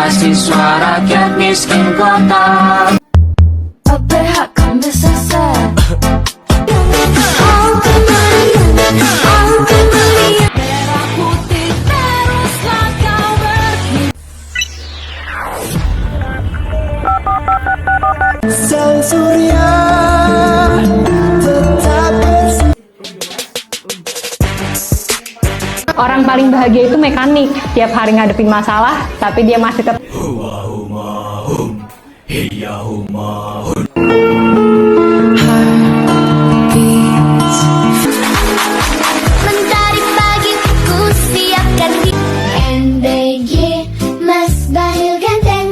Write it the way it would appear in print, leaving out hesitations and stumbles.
mahasiswa rakyat miskin kota. Berdasarkan besar. Merah putih teruslah kau berkibar. Sang surya tetap bersih. Orang paling bahagia itu mekanik. Tiap hari ngadepin masalah, tapi dia masih tetap Mentari pagi ku siapkan di NDG Mas Bahil Ganteng.